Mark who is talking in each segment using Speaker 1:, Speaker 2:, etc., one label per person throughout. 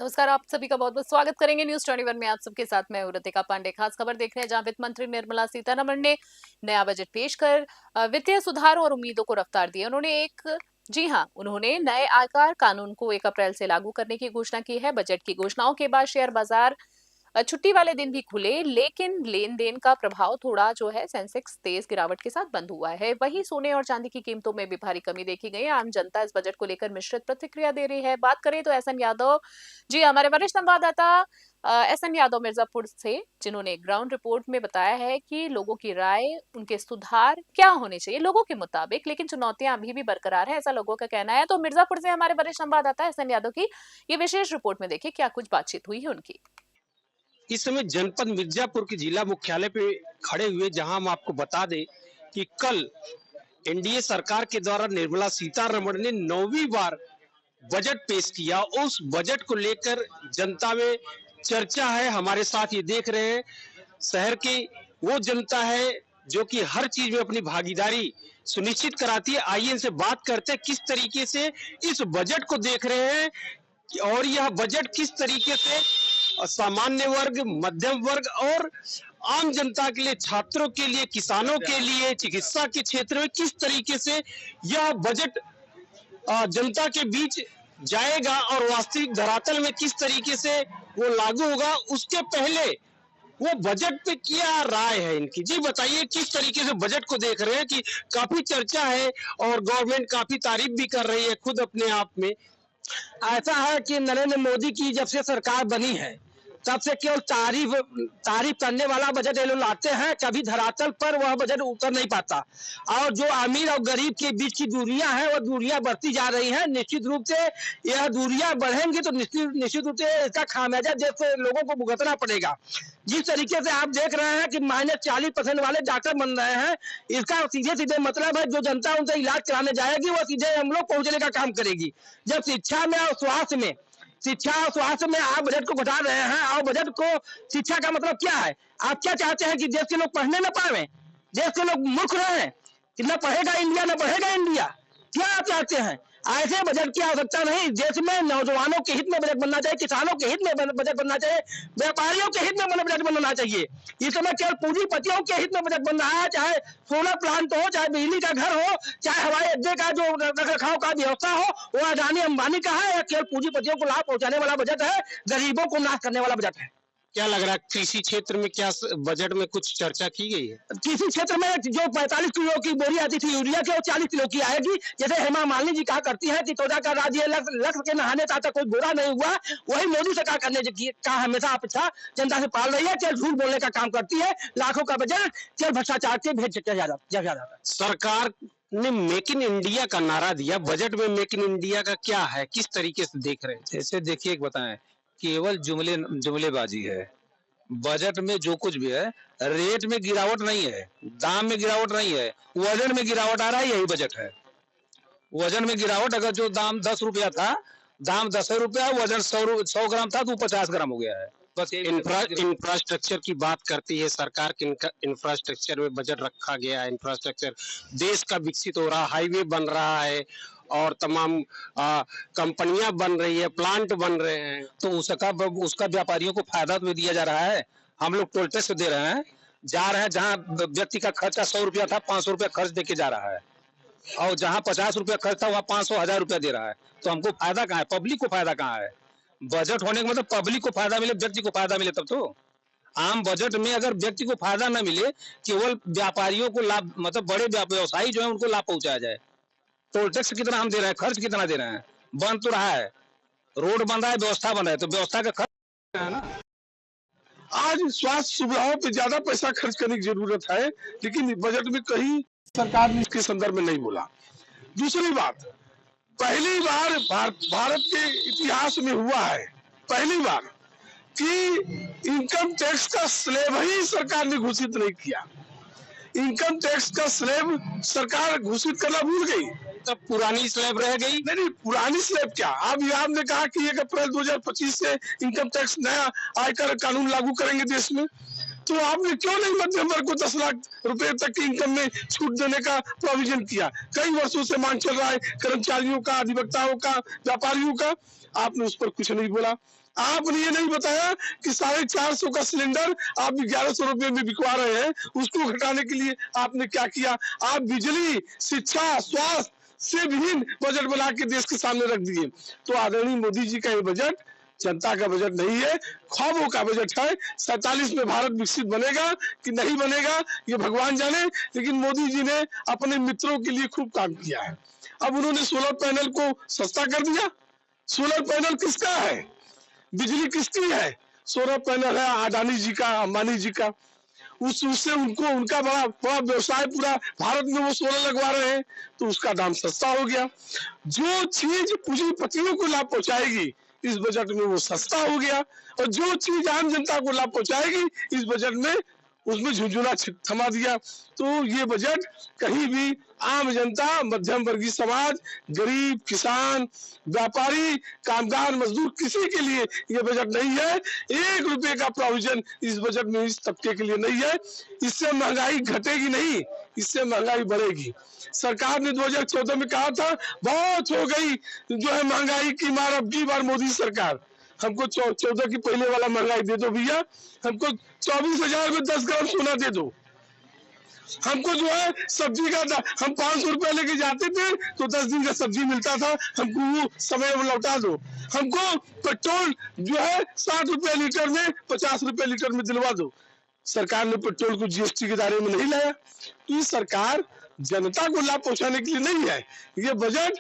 Speaker 1: नमस्कार, आप सभी का बहुत-बहुत स्वागत करेंगे न्यूज़ 21 में। आप सबके साथ मैं हूँ ऋतिका पांडे। खास खबर देख रहे हैं जहां वित्त मंत्री निर्मला सीतारमण ने नया बजट पेश कर वित्तीय सुधारों और उम्मीदों को रफ्तार दी है। उन्होंने नए आयकर कानून को 1 अप्रैल से लागू करने की घोषणा की है। बजट की घोषणाओं के बाद शेयर बाजार छुट्टी वाले दिन भी खुले, लेकिन लेन-देन का प्रभाव थोड़ा जो है सेंसेक्स तेज गिरावट के साथ बंद हुआ है। वहीं सोने और चांदी की कीमतों में भी भारी कमी देखी गई है। आम जनता इस बजट को लेकर मिश्रित प्रतिक्रिया दे रही है। बात करें तो एसएन यादव जी, हमारे वरिष्ठ संवाददाता एसएन यादव मिर्जापुर से, जिन्होंने ग्राउंड रिपोर्ट में बताया है कि लोगों की राय, उनके सुधार क्या होने चाहिए लोगों के मुताबिक, लेकिन चुनौतियां अभी भी बरकरार है, ऐसा लोगों का कहना है। तो मिर्जापुर से हमारे वरिष्ठ संवाददाता एसएन यादव की ये विशेष रिपोर्ट में देखिए क्या कुछ बातचीत हुई है उनकी।
Speaker 2: इस समय जनपद मिर्जापुर के जिला मुख्यालय पे खड़े हुए, जहां हम आपको बता दें कि कल एनडीए सरकार के द्वारा निर्मला सीतारमण ने 9वीं बार बजट पेश किया। उस बजट को लेकर जनता में चर्चा है। हमारे साथ ये देख रहे हैं शहर की वो जनता है जो कि हर चीज में अपनी भागीदारी सुनिश्चित कराती है। आइए इनसे बात करते हैं किस तरीके से इस बजट को देख रहे हैं और यह बजट किस तरीके से सामान्य वर्ग, मध्यम वर्ग और आम जनता के लिए, छात्रों के लिए, किसानों के लिए, चिकित्सा के क्षेत्र में किस तरीके से यह बजट जनता के बीच जाएगा और वास्तविक धरातल में किस तरीके से वो लागू होगा। उसके पहले वो बजट पे क्या राय है इनकी, जी बताइए किस तरीके से बजट को देख रहे हैं कि काफी चर्चा है और गवर्नमेंट काफी तारीफ भी कर रही है खुद अपने आप में।
Speaker 3: ऐसा है कि नरेंद्र मोदी की जब से सरकार बनी है तब से केवल तारीफ तारीफ करने वाला बजट ये लोग लाते हैं, कभी धरातल पर वह बजट उतर नहीं पाता। और जो अमीर और गरीब के बीच की दूरियां हैं वह दूरियां बढ़ती जा रही हैं। निश्चित रूप से यह दूरियां बढ़ेंगी तो निश्चित रूप से इसका खामियाजा देश के लोगों को भुगतना पड़ेगा। जिस तरीके से आप देख रहे हैं कि -40% वाले डॉक्टर बन रहे हैं, इसका सीधे सीधे मतलब है जो जनता उनसे इलाज कराने जाएगी वो सीधे हम लोग पहुंचने का काम करेगी। जब शिक्षा और स्वास्थ्य में आप बजट को घटा रहे हैं और बजट को शिक्षा का मतलब क्या है? आप क्या चाहते हैं कि देश के लोग पढ़ने न पावे, देश के लोग मूर्ख रहे कि न पढ़ेगा इंडिया न बढ़ेगा इंडिया? क्या आप चाहते हैं? ऐसे बजट की आवश्यकता नहीं। देश में नौजवानों के हित में बजट बनना चाहिए, किसानों के हित में बजट बनना चाहिए, व्यापारियों के हित में बजट बनना चाहिए। इस समय केवल पूंजीपतियों के हित में बजट बन रहा है, चाहे सोलर प्लांट हो, चाहे बिजली का घर हो, चाहे हवाई अड्डे का जो रख रखाव का व्यवस्था हो, वो अडानी अंबानी का है। या केवल पूंजीपतियों को लाभ पहुंचाने वाला बजट है, गरीबों को नाश करने वाला बजट है।
Speaker 2: क्या लग रहा है कृषि क्षेत्र में क्या बजट में कुछ चर्चा की गई है?
Speaker 3: किसी क्षेत्र में जो 45 किलो की बोरी आती थी यूरिया की, वो 40 किलो की आएगी। जैसे हेमा मालिनी जी कहा करती है कि तोजा का राज्य लक्ष्य के नहाने तक कोई बुरा नहीं हुआ, वही मोदी सरकार करने का हमेशा अपेक्षा जनता से पाल रही है। केवल झूठ बोलने का काम करती है, लाखों का बजट केवल भ्रष्टाचार के भेज किया जाता है।
Speaker 2: सरकार ने मेक इन इंडिया का नारा दिया, बजट में मेक इन इंडिया का क्या है, किस तरीके से देख रहे हैं?
Speaker 4: जैसे देखिए, एक बताएं, केवल जुमलेबाजी है। बजट में जो कुछ भी है, रेट में गिरावट नहीं है, दाम में गिरावट नहीं है, वजन में गिरावट आ रहा है, यही बजट है। वजन में गिरावट, अगर जो दाम 10 रुपया था, दाम 10 रुपया, वजन 100 ग्राम था तो 50 ग्राम हो गया है। बस
Speaker 2: इंफ्रास्ट्रक्चर की बात करती है सरकार के, इंफ्रास्ट्रक्चर में बजट रखा गया है। इंफ्रास्ट्रक्चर देश का विकसित हो रहा, हाईवे बन रहा है और तमाम कंपनियां बन रही है, प्लांट बन रहे हैं,
Speaker 4: तो उसका व्यापारियों को फायदा तो दिया जा रहा है। हम लोग टोल टैक्स दे रहे हैं, जा रहे हैं, जहाँ व्यक्ति का खर्चा 100 रुपया था, 500 रुपया खर्च दे के जा रहा है, और जहाँ 50 रुपया खर्च था वहाँ 500-1000 रुपया दे रहा है। तो हमको फायदा कहाँ है? पब्लिक को फायदा कहाँ है? बजट होने का मतलब पब्लिक को फायदा मिले, व्यक्ति को फायदा मिले तब तो। आम बजट में अगर व्यक्ति को फायदा न मिले, केवल व्यापारियों को लाभ, मतलब बड़े व्यवसायी जो है उनको लाभ पहुंचाया जाए। टोल टैक्स कितना हम दे रहे हैं, खर्च कितना दे रहे हैं? बन तो रहा है, रोड बन रहा है, व्यवस्था बन रहा है, तो व्यवस्था का खर्च है ना।
Speaker 5: आज स्वास्थ्य सुविधाओं पे ज्यादा पैसा खर्च करने की जरूरत है, लेकिन बजट में कहीं सरकार ने इसके संदर्भ में नहीं बोला। दूसरी बात, पहली बार भारत के इतिहास में हुआ है, पहली बार कि इनकम टैक्स का स्लैब ही सरकार ने घोषित नहीं किया। इनकम टैक्स का स्लैब सरकार घोषित करना भूल गई,
Speaker 2: तब पुरानी स्लैब रह गई।
Speaker 5: नहीं, पुरानी स्लैब क्या, अब आपने कहा कि 1 अप्रैल 2025 से इनकम टैक्स नया आयकर कानून लागू करेंगे देश में, तो आपने क्यों नहीं मध्यम वर्ग को 10 लाख रुपए तक की इनकम में छूट देने का प्रोविजन किया? कई वर्षों से मांग चल रहा है कर्मचारियों का, अधिवक्ताओं का, व्यापारियों का, आपने उस पर कुछ नहीं बोला। आपने ये नहीं बताया कि 450 का सिलेंडर आप 1100 रुपए में बिकवा रहे हैं, उसको घटाने के लिए आपने क्या किया? आप बिजली, शिक्षा, स्वास्थ्य से विभिन्न बजट बना के देश के सामने रख दिए। तो आदरणीय मोदी जी का ये बजट जनता का बजट नहीं है, ख्वाबों का बजट है। 47 में भारत विकसित बनेगा कि नहीं बनेगा ये भगवान जाने, लेकिन मोदी जी ने अपने मित्रों के लिए खूब काम किया है। अब उन्होंने सोलर पैनल को सस्ता कर दिया। सोलर पैनल किसका है? बिजली किसकी है? सोलर पैनल है अडानी जी का, अंबानी जी का। उससे उनको उनका बड़ा बड़ा व्यवसाय पूरा भारत में वो सोलर लगवा रहे हैं, तो उसका दाम सस्ता हो गया। जो चीज पूंजीपतियों को लाभ पहुंचाएगी इस बजट में वो सस्ता हो गया, और जो चीज आम जनता को लाभ पहुंचाएगी इस बजट में उसमें झुंझुना थमा दिया। तो ये बजट कहीं भी आम जनता, मध्यम वर्गीय समाज, गरीब, किसान, व्यापारी, कामगार, मजदूर किसी के लिए ये बजट नहीं है। 1 रुपए का प्रोविजन इस बजट में इस तबके के लिए नहीं है। इससे महंगाई घटेगी नहीं, इससे महंगाई बढ़ेगी। सरकार ने 2014 में कहा था बहुत हो गई जो है महंगाई की मार, अब की बार मोदी सरकार हमको 14 की पहले वाला महंगाई दे दो भैया, हमको 24,000 में 10 ग्राम सोना दे दो। हमको जो है सब्जी का हम 500 रुपया लेके जाते थे तो 10 दिन का सब्जी मिलता था, हमको वो समय लौटा दो। हमको पेट्रोल जो है 60 रुपया लीटर में, 50 रुपया लीटर में दिलवा दो। सरकार ने पेट्रोल को जीएसटी के दायरे में नहीं लाया। तो ये सरकार जनता को लाभ पहुंचाने के लिए नहीं है, ये बजट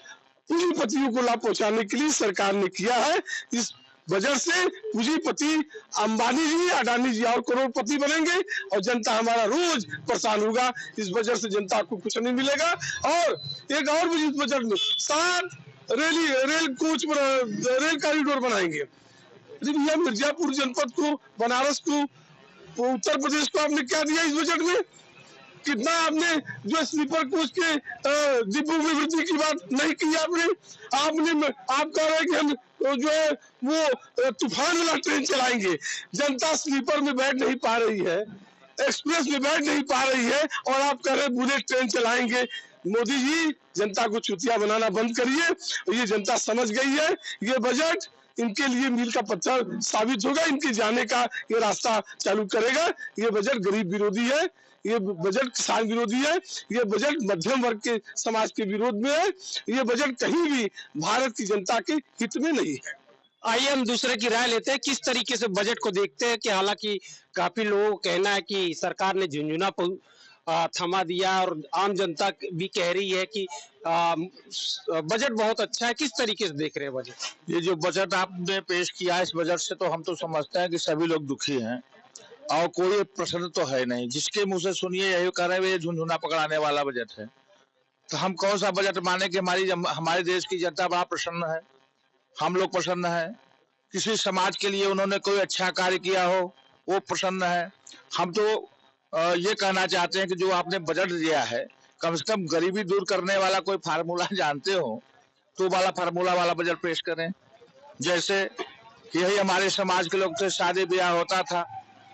Speaker 5: पूंजीपतियों को लाभ पहुंचाने के लिए सरकार ने किया है। इस बजट से पूंजीपति अंबानी जी, अडानी जी और करोड़पति बनेंगे और जनता हमारा रोज परेशान होगा। इस बजट से जनता को कुछ नहीं मिलेगा। और एक और भी इस बजट में 7 रेल कोच, रेल कॉरिडोर बनाएंगे। भैया मिर्जापुर जनपद को, बनारस को, उत्तर प्रदेश को आपने क्या दिया इस बजट में? कितना आपने जो स्लीपर कोच के डिब्बों में वृद्धि की बात नहीं की आपने। आप कह रहे हैं कि हम जो है वो तूफान वाला ट्रेन चलाएंगे। जनता स्लीपर में बैठ नहीं पा रही है, एक्सप्रेस में बैठ नहीं पा रही है, और आप कह रहे हैं बुलेट ट्रेन चलाएंगे। मोदी जी जनता को चुतिया बनाना बंद करिए। ये जनता समझ गई है, ये बजट इनके लिए मील का पत्थर साबित होगा, इनके जाने का ये रास्ता चालू करेगा। ये बजट गरीब विरोधी है, ये बजट किसान विरोधी है, ये बजट मध्यम वर्ग के समाज के विरोध में है। ये बजट कहीं भी भारत की जनता के हित में नहीं है।
Speaker 2: आइए हम दूसरे की राय लेते हैं, किस तरीके से बजट को देखते हैं। कि हालांकि काफी लोगों का कहना है कि सरकार ने झुंझुना थमा दिया, और आम जनता भी कह रही है कि बजट बहुत अच्छा है। किस तरीके से देख रहे हैं बजट?
Speaker 6: ये जो बजट आपने पेश किया है, इस बजट से तो हम तो समझते हैं कि सभी लोग दुखी हैं और कोई प्रश्न तो है नहीं। जिसके मुंह से सुनिए यही कह रहे हैं ये झुंझुना पकड़ाने वाला बजट है। तो हम कौन सा बजट माने कि हमारे देश की जनता बड़ा प्रसन्न है, हम लोग प्रसन्न है। किसी समाज के लिए उन्होंने कोई अच्छा कार्य किया हो वो प्रसन्न है। हम तो ये कहना चाहते हैं कि जो आपने बजट दिया है, कम से कम गरीबी दूर करने वाला कोई फार्मूला जानते हो तो वाला फार्मूला वाला बजट पेश करें। जैसे यही हमारे समाज के लोग से शादी ब्याह होता था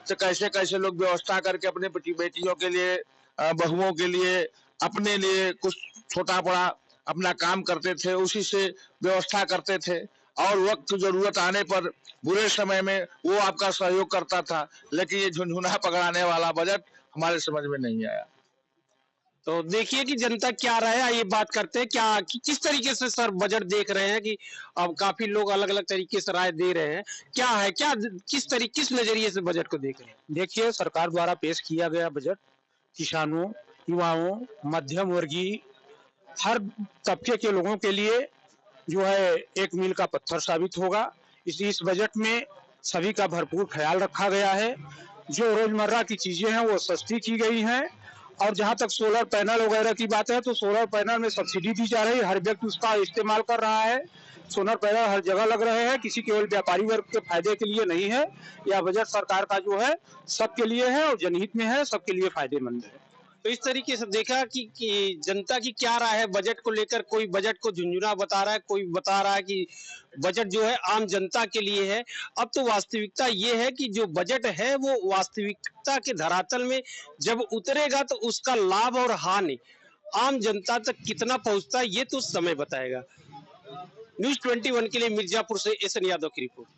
Speaker 6: तो कैसे कैसे लोग व्यवस्था करके अपने बेटियों के लिए, बहुओं के लिए, अपने लिए कुछ छोटा बड़ा अपना काम करते थे, उसी से व्यवस्था करते थे, और वक्त जरूरत आने पर बुरे समय में वो आपका सहयोग करता था। लेकिन ये झुंझुना पकड़ाने वाला बजट हमारे समझ में नहीं आया।
Speaker 2: तो देखिए कि जनता क्या राय है, ये बात करते हैं। क्या किस तरीके से सर बजट देख रहे हैं? कि अब काफी लोग अलग अलग तरीके से राय दे रहे हैं, क्या है, क्या किस नजरिए से बजट को देख रहे हैं?
Speaker 7: देखिए, सरकार द्वारा पेश किया गया बजट किसानों, युवाओं, मध्यम वर्गीय हर तबके के लोगों के लिए जो है एक मील का पत्थर साबित होगा। इस बजट में सभी का भरपूर ख्याल रखा गया है। जो रोजमर्रा की चीजें हैं वो सस्ती की गई हैं। और जहां तक सोलर पैनल वगैरह की बात है तो सोलर पैनल में सब्सिडी दी जा रही है, हर व्यक्ति उसका इस्तेमाल कर रहा है। सोलर पैनल हर जगह लग रहे हैं, किसी केवल व्यापारी वर्ग के फायदे के लिए नहीं है। यह बजट सरकार का जो है सबके लिए है और जनहित में है, सबके लिए फायदेमंद है।
Speaker 2: तो इस तरीके से देखा कि जनता की क्या राय है बजट को लेकर। कोई बजट को झुंझुना बता रहा है, कोई बता रहा है कि बजट जो है आम जनता के लिए है। अब तो वास्तविकता ये है कि जो बजट है वो वास्तविकता के धरातल में जब उतरेगा तो उसका लाभ और हानि आम जनता तक कितना पहुंचता है ये तो समय बताएगा। न्यूज़ 21 के लिए मिर्जापुर से एसएन यादव की रिपोर्ट।